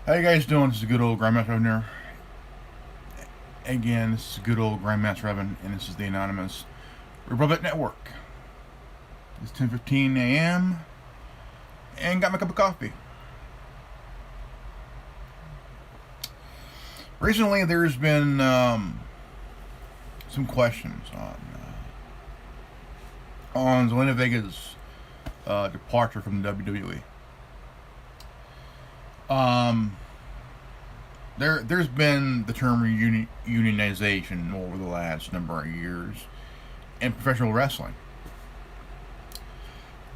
How you guys doing? This is good old Grandmaster Evan here. Again, this is good old Grandmaster Evan, and this is the Anonymous Republic Network. It's 10:15 a.m. and got my cup of coffee. Recently, there's been some questions on Zelina Vega's departure from the WWE. There's been the term unionization over the last number of years in professional wrestling.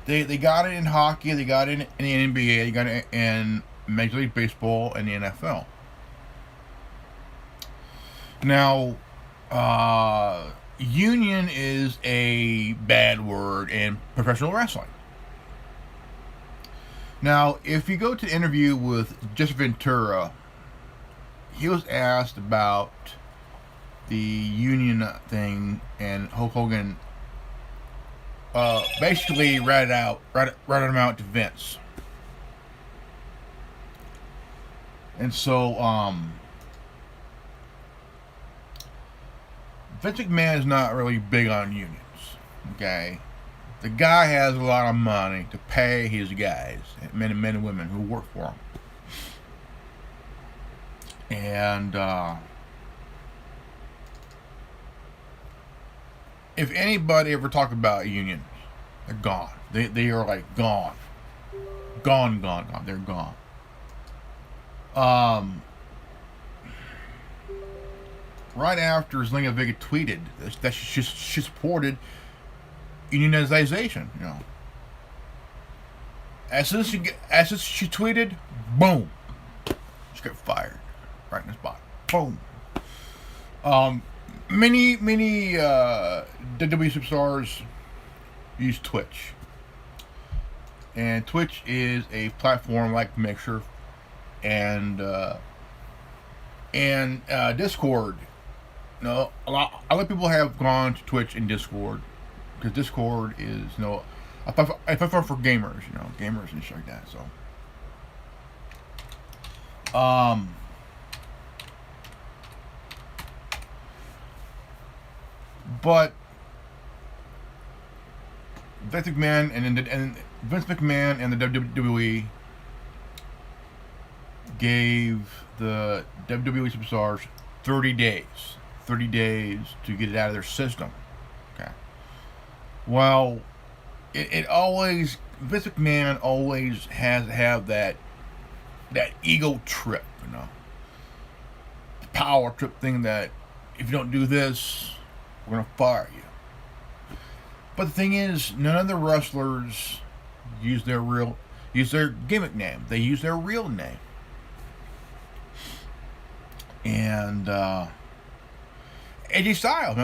They got it in hockey, they got it in the NBA, they got it in Major League Baseball and the NFL. Now, union is a bad word in professional wrestling. Now, if you go to an interview with Jesse Ventura, he was asked about the union thing, and Hulk Hogan basically ratted him out to Vince. And so, Vince McMahon is not really big on unions. Okay, the guy has a lot of money to pay his guys, men and women who work for him. And if anybody ever talked about unions, they're gone. They are like gone. Gone. They're gone. Right after Zelina Vega tweeted that she supported unionization, as soon as she tweeted, boom, she got fired right in the spot. Boom. Many WWE superstars use Twitch, and Twitch is a platform like Mixer and Discord. A lot of people have gone to Twitch and Discord because Discord is a platform for gamers, gamers and shit like that. So, but Vince McMahon and the WWE gave the WWE superstars 30 days. 30 days to get it out of their system. Okay. Well, it always, Vince McMahon always has to have that ego trip, the power trip thing that if you don't do this, we're gonna fire you. But the thing is, none of the wrestlers use their gimmick name. They use their real name. And AJ Styles,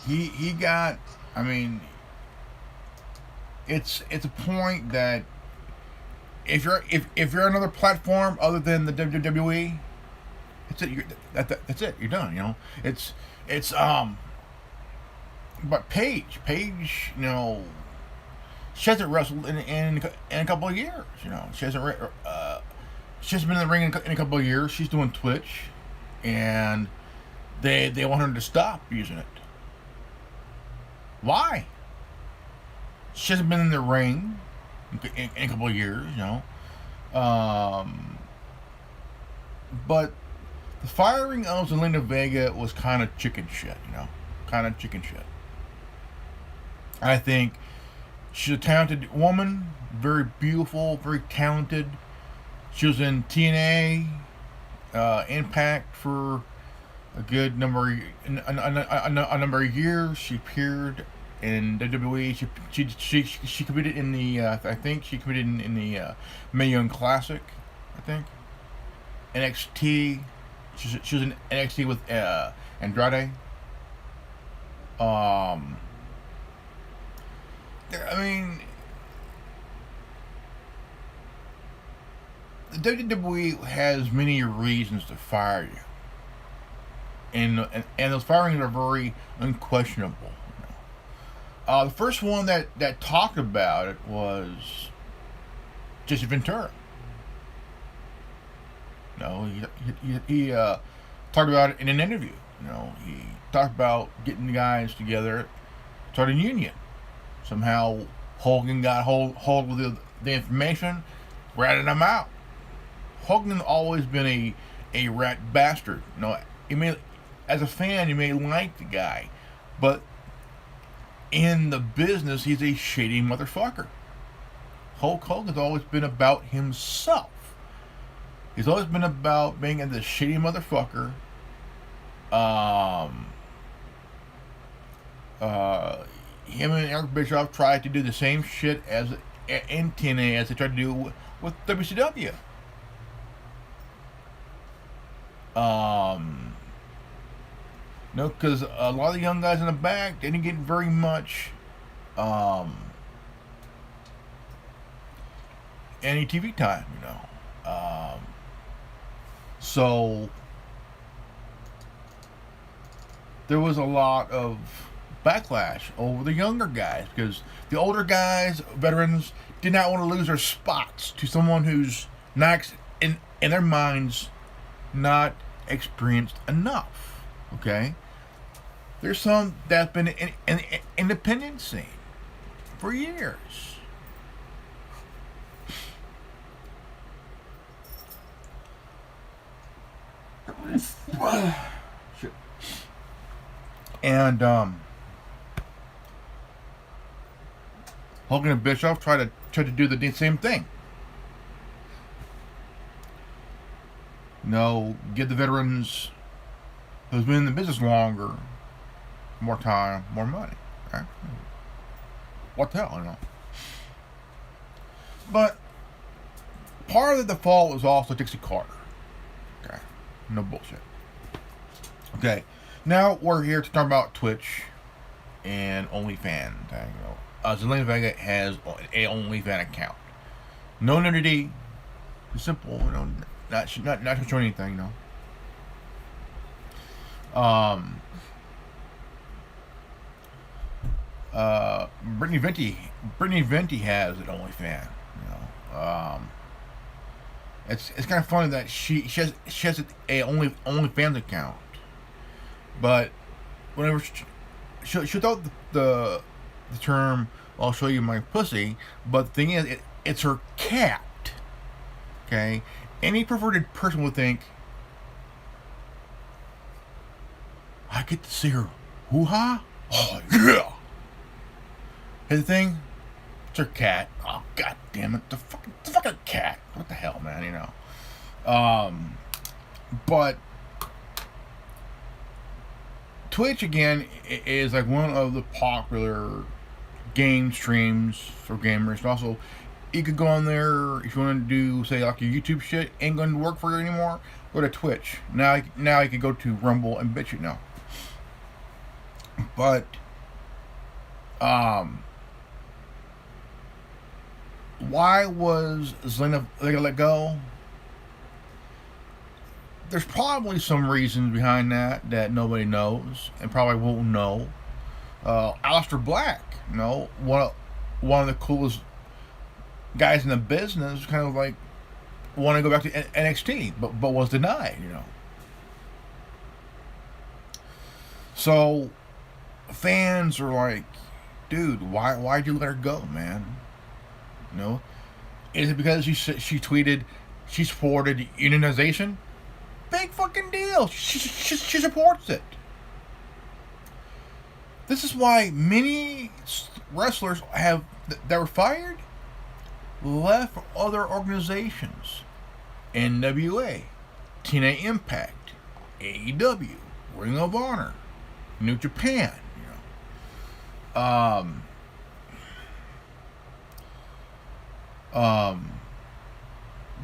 he got. I mean, it's a point that if you're another platform other than the WWE, that's it. That's it. You're done. It's But Paige, she hasn't wrestled in a couple of years. She hasn't. She hasn't been in the ring in a couple of years. She's doing Twitch, and they want her to stop using it. Why? She hasn't been in the ring in a couple of years, But the firing of Zelina Vega was kind of chicken shit, I think she's a talented woman, very beautiful, very talented. She was in TNA, Impact for a good number of years. She appeared in WWE. She competed in the I think she competed in the Mae Young Classic. I think NXT. She was in NXT with Andrade. I mean, the WWE has many reasons to fire you, and those firings are very unquestionable. The first one that talked about it was Jesse Ventura. He talked about it in an interview. He talked about getting the guys together, starting a union. Somehow Hogan got hold of the information, ratted him out. Hogan's always been a rat bastard. As a fan, you may like the guy, but in the business, he's a shady motherfucker. Hulk Hogan's always been about himself. He's always been about being a shady motherfucker. Him and Eric Bischoff tried to do the same shit as in TNA as they tried to do with WCW. Because a lot of the young guys in the back didn't get very much any TV time, so there was a lot of backlash over the younger guys because the older guys, veterans, did not want to lose their spots to someone who's not, in their minds, not experienced enough. Okay? There's some that's been in the independent scene for years. And Hogan and Bischoff tried to do the same thing. Give the veterans who's been in the business longer more time, more money. Right? What the hell, But part of the fall was also Dixie Carter. Okay, no bullshit. Okay, now we're here to talk about Twitch and OnlyFans. Zelina Vega has an OnlyFans account. No nudity. Simple. Not to show anything. Brittany Venti has an OnlyFans. It's kind of funny that she has a OnlyFans account, but whenever she thought the term "I'll show you my pussy," but the thing is, it's her cat. Okay, any perverted person would think, I get to see her hoo-ha. Oh yeah. Here's the thing, it's her cat. Oh god damn it, the fucking cat. What the hell, man? But Twitch again is like one of the popular game streams for gamers. And also, you could go on there if you want to do, say, like your YouTube shit ain't going to work for you anymore. Go to Twitch. Now you can go to Rumble and BitChute now. But why was Zelina Vega let go? There's probably some reasons behind that nobody knows and probably won't know. Aleister Black, one of the coolest guys in the business, kind of like want to go back to NXT, but was denied. So fans are like, dude, why'd you let her go, man? Is it because she tweeted she supported unionization? Big fucking deal. She supports it. This is why many wrestlers that were fired left for other organizations. NWA, TNA Impact, AEW, Ring of Honor, New Japan.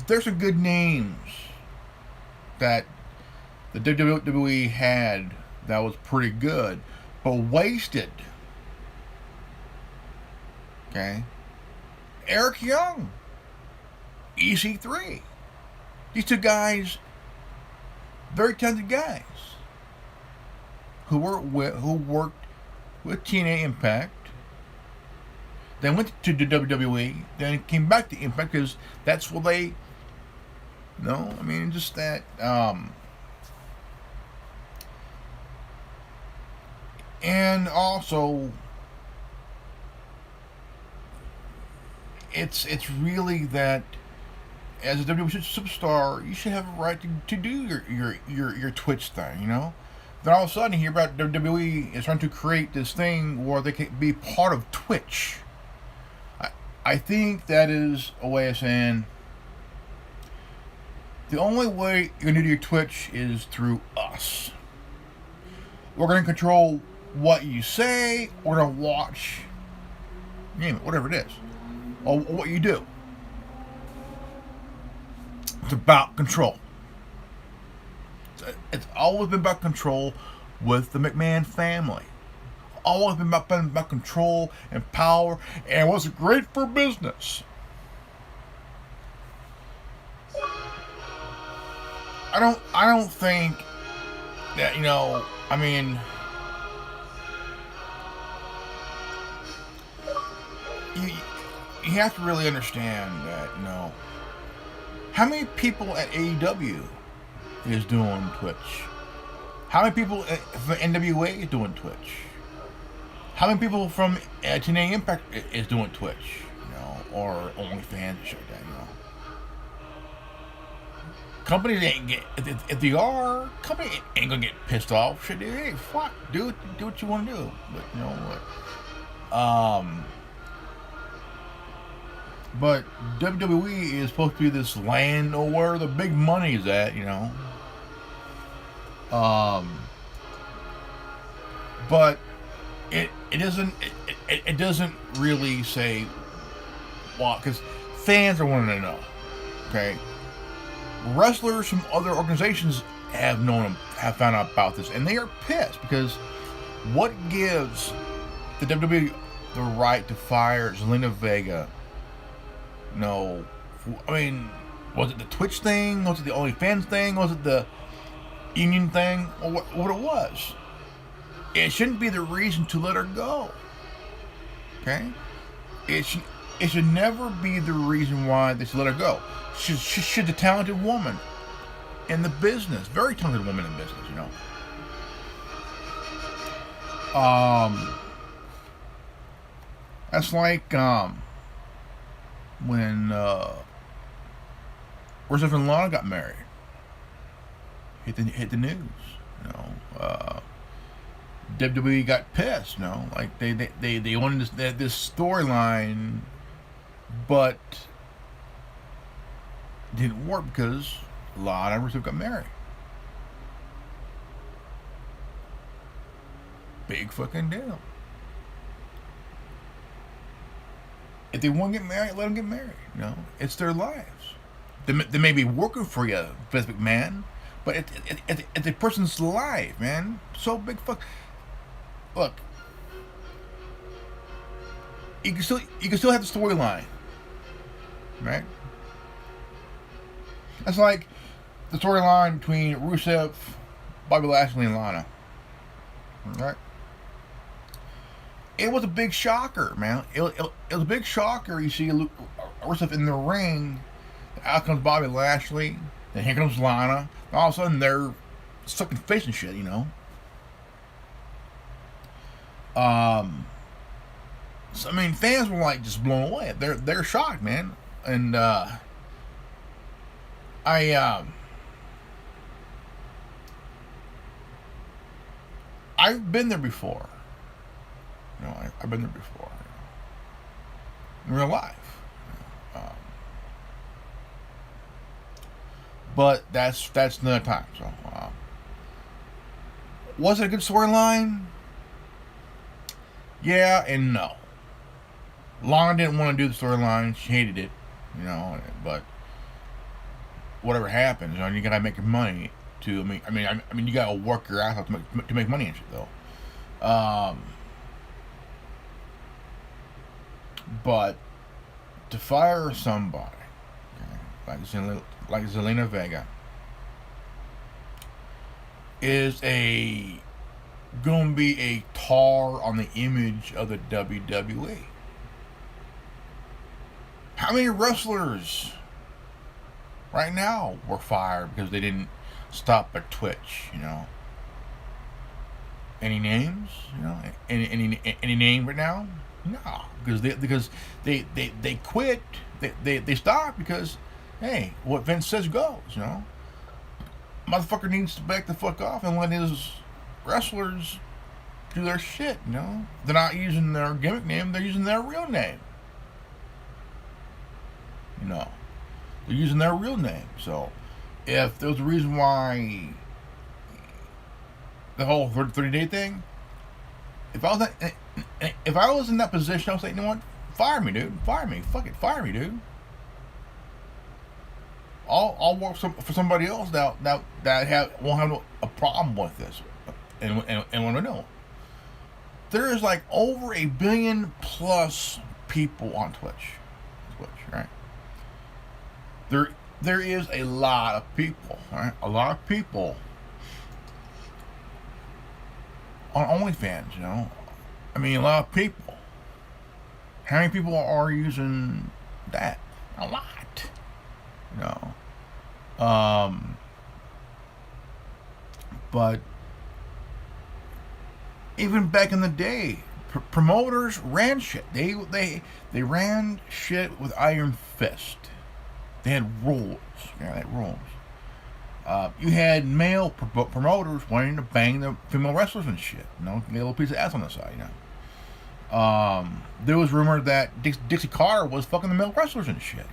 There's some good names that the WWE had that was pretty good, but wasted. Okay? Eric Young, EC3. These two guys, very talented guys, who worked with TNA Impact. then went to the WWE, then came back to Impact because that's what they. No, I mean just that. And also, it's really that as a WWE superstar, you should have a right to do your Twitch thing, you know. Then all of a sudden, you hear about WWE is trying to create this thing where they can be part of Twitch. I think that is a way of saying the only way you're going to do your Twitch is through us. We're going to control what you say. We're going to watch, name it, whatever it is, or what you do. It's about control. It's always been about control with the McMahon family. Always been about control and power, and it was great for business. I don't think that, you know, I mean, you have to really understand that, you know, how many people at AEW is doing Twitch? How many people from NWA is doing Twitch? How many people from TNA Impact is doing Twitch? You know, or OnlyFans and shit like that, you know. Companies ain't get, if they are, company ain't gonna get pissed off. Shit, hey, fuck, do what you want to do. But you know what? But WWE is supposed to be this land where the big money is at, you know. But it doesn't really say why, because fans are wanting to know. Okay, wrestlers from other organizations have found out about this, and they are pissed because what gives the WWE the right to fire Zelina Vega? No, I mean, was it the Twitch thing? Was it the OnlyFans thing? Was it the union thing? Or what it was? It shouldn't be the reason to let her go. Okay? It should never be the reason why they should let her go. She's a talented woman in the business. Very talented woman in business, you know. That's like, when Was Zelina Vega got married. Hit the news, you know. WWE got pissed, you know, like they wanted this storyline, but it didn't work because a lot of wrestlers got married. Big fucking deal. If they want to get married, let them get married. You know, it's their lives. They may be working for you, Vince McMahon, but it's a person's life, man. So big fuck. Look, you can still have the storyline, right? That's like the storyline between Rusev, Bobby Lashley, and Lana. Right? It was a big shocker, man. It was a big shocker. You see Rusev in the ring. Out comes Bobby Lashley. Then here comes Lana. And all of a sudden, they're sucking face and shit, you know. So, I mean, fans were like just blown away. They're shocked, man. And I've been there before. You know, I've been there before. In real life. But that's another time. So, was it a good storyline? Yeah and no. Lana didn't want to do the storyline. She hated it, you know. But whatever happens, you know, you gotta make your money. I mean, you gotta work your ass off to make money and shit, though. But to fire somebody, okay, like Zelina Vega, is gonna be a tar on the image of the WWE. How many wrestlers right now were fired because they didn't stop at Twitch? Any names? Any name right now? No, because they quit. They stopped because, hey, what Vince says goes. Motherfucker needs to back the fuck off and let his wrestlers do their shit. They're not using their gimmick name; they're using their real name. They're using their real name. So, if there was a reason why the whole 30-day thing, if I was in that position, I was like, you know what? Fire me, dude. Fire me. Fuck it. Fire me, dude. I'll work for somebody else that won't have a problem with this, and want to know. There is like over 1 billion plus people on Twitch, right? There is a lot of people, right? A lot of people on OnlyFans, I mean, a lot of people. How many people are using that? A lot. But even back in the day, promoters ran shit. They ran shit with iron fist. They had rules. They had rules. You had male promoters wanting to bang the female wrestlers and shit. Get a little piece of ass on the side. There was rumor that Dixie Carter was fucking the male wrestlers and shit.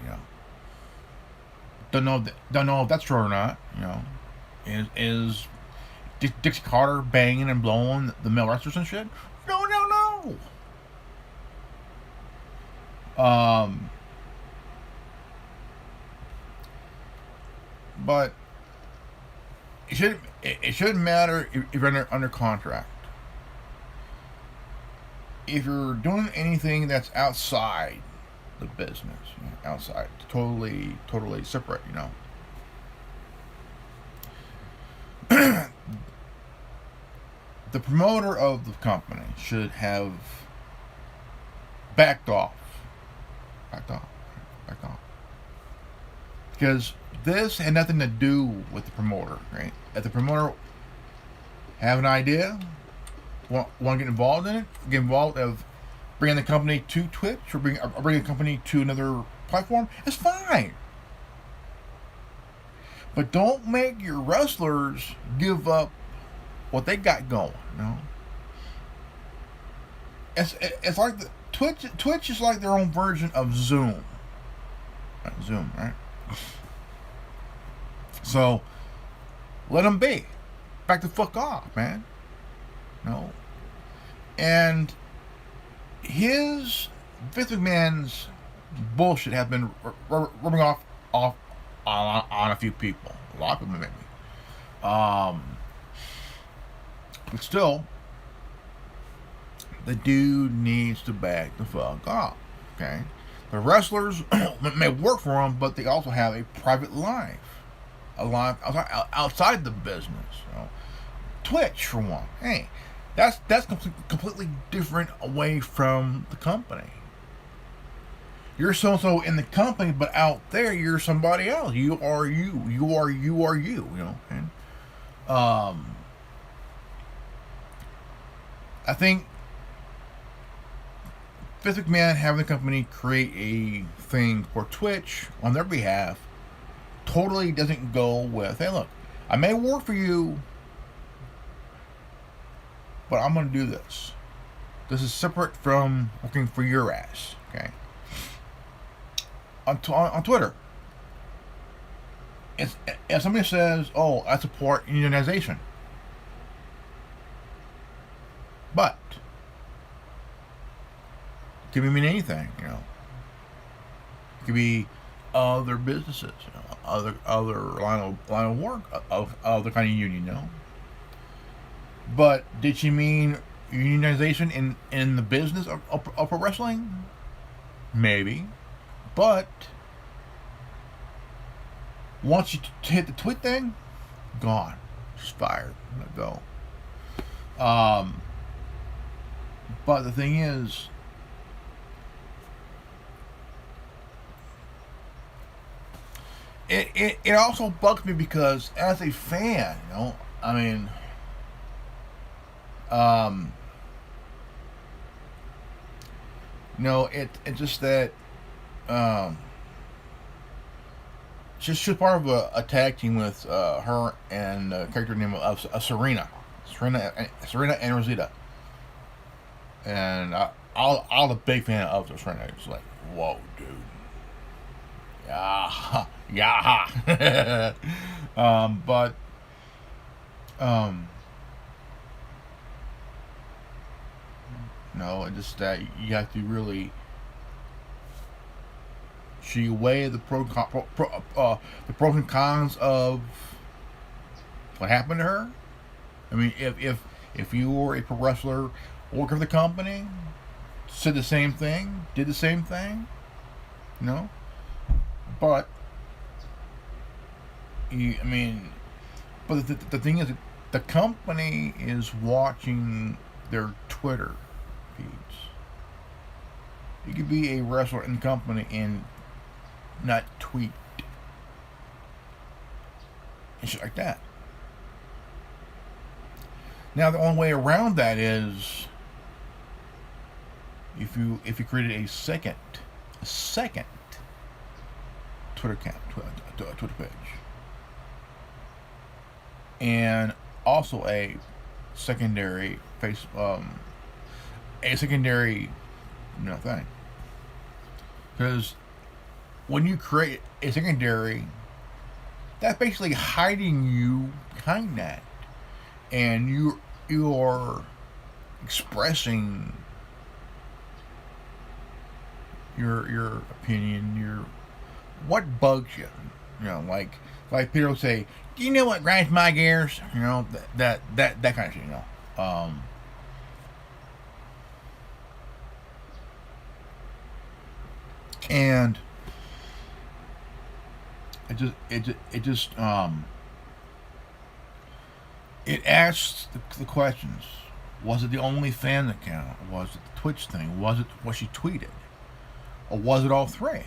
Don't know if that's true or not. Is Dixie Carter banging and blowing the male wrestlers and shit? No. But it shouldn't matter if you're under contract. If you're doing anything that's outside the business, outside, totally separate, the promoter of the company should have backed off. Because this had nothing to do with the promoter, right? If the promoter have an idea, want to get involved in it, get involved of bringing the company to Twitch or bringing the company to another platform, it's fine. But don't make your wrestlers give up what they got going. It's like Twitch is like their own version of Zoom. Zoom, right? So let them be. Back the fuck off, man. And Vince McMahon's bullshit has been rubbing off on a few people. A lot of people, maybe. But still, the dude needs to back the fuck off. Okay? The wrestlers may work for him, but they also have a private life. A life outside the business. Twitch, for one. Hey, that's completely different away from the company. You're so in the company, but out there you're somebody else. You are you. And I think Vince McMahon having the company create a thing for Twitch on their behalf totally doesn't go with, hey, look, I may work for you, but I'm going to do this. This is separate from working for your ass, okay? On Twitter, if somebody says, oh, I support unionization, but it could mean anything, It could be other businesses, other line of work, of other kind of union, But did she mean unionization in the business of pro wrestling? Maybe, but once you hit the tweet thing, gone, just fired, let go. But the thing is, it also bugs me because as a fan, I mean, um, it's just that um, she's part of a tag team with her and a character named Serena and Rosita, and I was a big fan of Serena. It's like, whoa, dude, yeah, yeah. But um, no, it's just that you have to really she weigh the pros and cons of what happened to her. I mean, if you were a pro wrestler, working for the company, said the same thing, did the same thing, you know, but I mean, but the thing is, the company is watching their Twitter feeds. You could be a wrestler in the company and not tweet and shit like that. Now the only way around that is if you created a second Twitter account, Twitter page, and also a secondary thing, because when you create a secondary, that's basically hiding you behind that, and you're expressing your opinion, your what bugs you, like people say, do you know what grinds my gears? That kind of shit. And it asks the questions. Was it the OnlyFans account? Was it the Twitch thing? Was it what she tweeted? Or was it all three?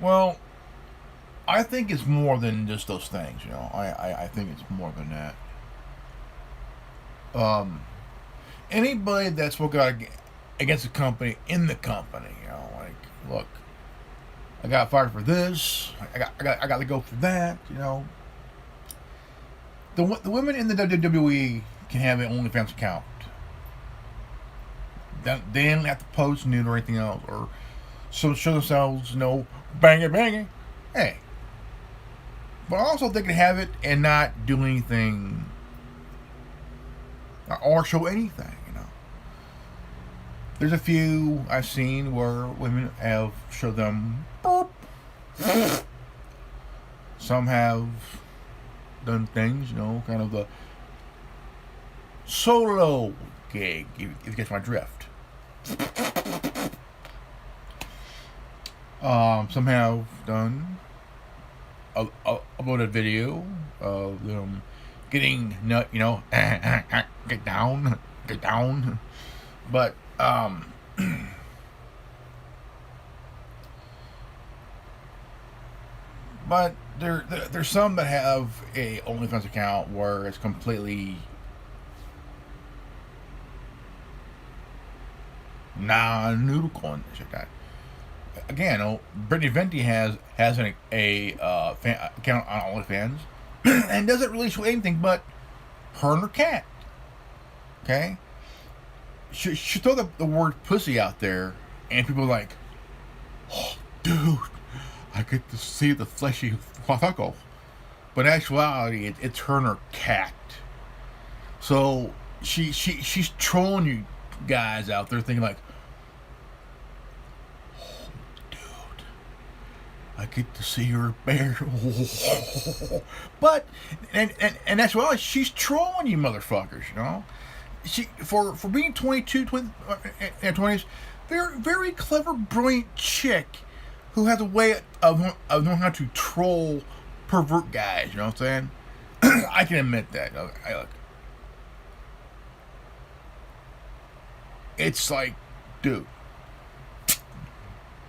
Well, I think it's more than just those things, I think it's more than that. Anybody that spoke out against the company in the company, look, I got fired for this. I got to go for that. The women in the WWE can have an OnlyFans account. They didn't have to post nude or anything else, or show themselves, banging. Hey, but also they can have it and not do anything or show anything. There's a few I've seen where women have showed them. Boop. Some have done things, kind of the solo gig, if you catch my drift. Some have done uploaded video of them getting nut, get down. But but there's some that have a OnlyFans account where it's completely non-nudical and shit like that. Again, Brittany Venti has an account on OnlyFans and doesn't really show anything but her and her cat. Okay, she throw the word pussy out there, and people are like, oh, dude, I get to see the fleshy taco. But in actuality, it's her and her cat. So she's trolling you guys out there, thinking like, oh, dude, I get to see her bear. But and that's why she's trolling you, motherfuckers. She for being 22, 20s, very very clever, brilliant chick who has a way of knowing how to troll pervert guys. You know what I'm saying? I can admit that. Look, it's like, dude,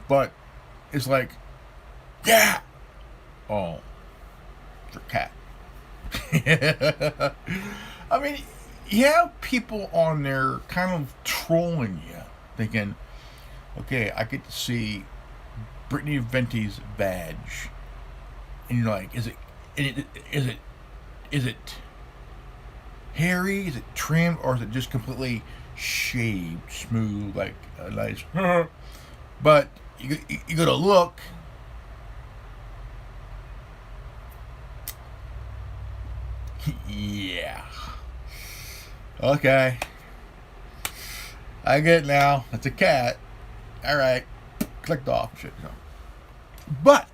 But it's like, yeah. Oh, it's your cat. I mean, you have people on there kind of trolling you, thinking, okay, I get to see Brittany Venti's badge, and you're like, is it hairy? Is it trimmed, or is it just completely shaved, smooth, like a nice? But you gotta look. Yeah. Okay. I get it now. It's a cat. All right. Clicked off. Shit. No. But.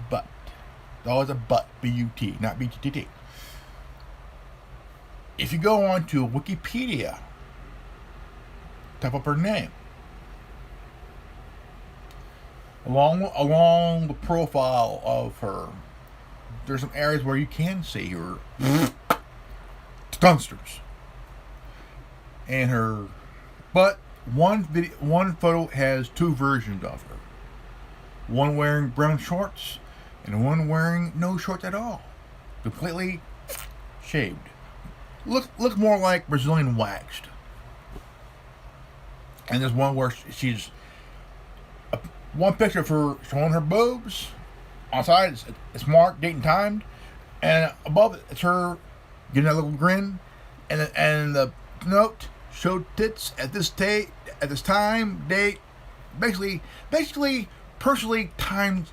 There's always a but. B-U-T. Not B-T-T-T. If you go on to Wikipedia, type up her name. Along the profile of her, there's some areas where you can see her dunsters and her. But one photo has two versions of her. One wearing brown shorts and one wearing no shorts at all, completely shaved. Look more like Brazilian waxed. And there's one where she's one picture of her showing her boobs. On the side, it's marked, date and timed, and above it, it's her getting that little grin, and the note showed tits at this time, date, basically personally time,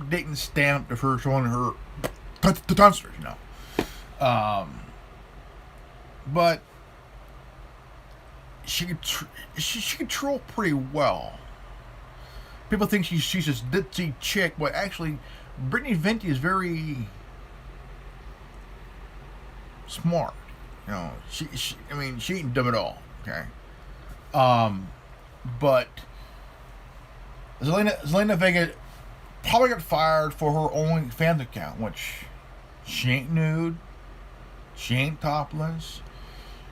date, and stamped of her showing her tunsters, you know. But she could troll pretty well. People think she's this ditzy chick, but actually, Brittany Venti is very smart. You know, she ain't dumb at all. Okay, but Zelina Vega probably got fired for her OnlyFans account, which she ain't nude, she ain't topless,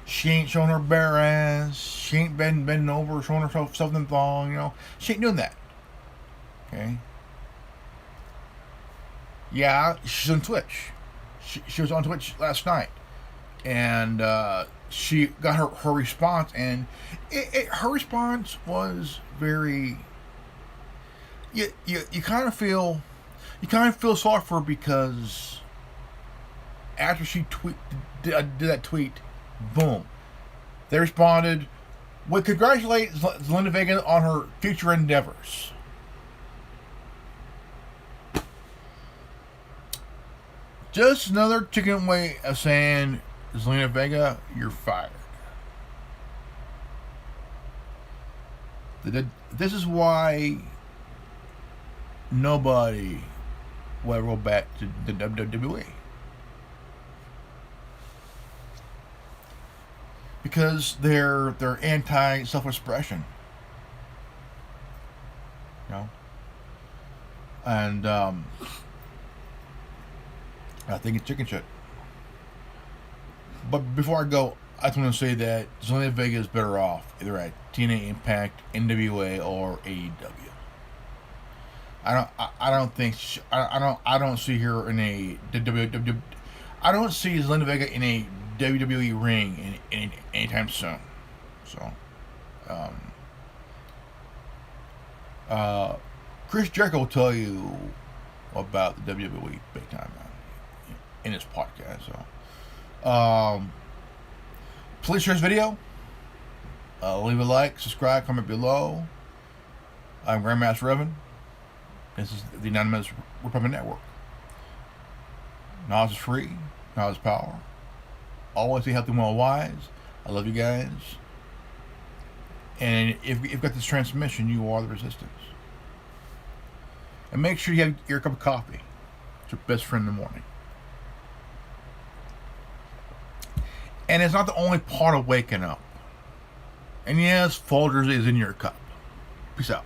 she ain't showing her bare ass, she ain't bending over showing herself something thong. You know, she ain't doing that. Okay. Yeah, she's on Twitch. She was on Twitch last night, and she got her response, and her response was very. You kind of feel sorry for her, because after she did that tweet, boom, they responded, "We congratulate Zelina Vega on her future endeavors." Just another chicken way of saying, Zelina Vega, you're fired. This is why nobody will ever go back to the WWE. Because they're anti-self-expression. You know? And, I think it's chicken shit. But before I go, I just want to say that Zelina Vega is better off either at TNA Impact, NWA, or AEW. I don't see her in a WWE. I don't see Zelina Vega in a WWE ring anytime soon. So, Chris Jericho will tell you about the WWE big time in his podcast. So, please share this video. Leave a like, subscribe, comment below. I'm Grandmaster Revan. This is the Anonymous Republic Network. Knowledge is free. Knowledge is power. Always be healthy, well, wise. I love you guys. And if you've got this transmission, you are the resistance. And make sure you have your cup of coffee. It's your best friend in the morning. And it's not the only part of waking up. And yes, Folgers is in your cup. Peace out.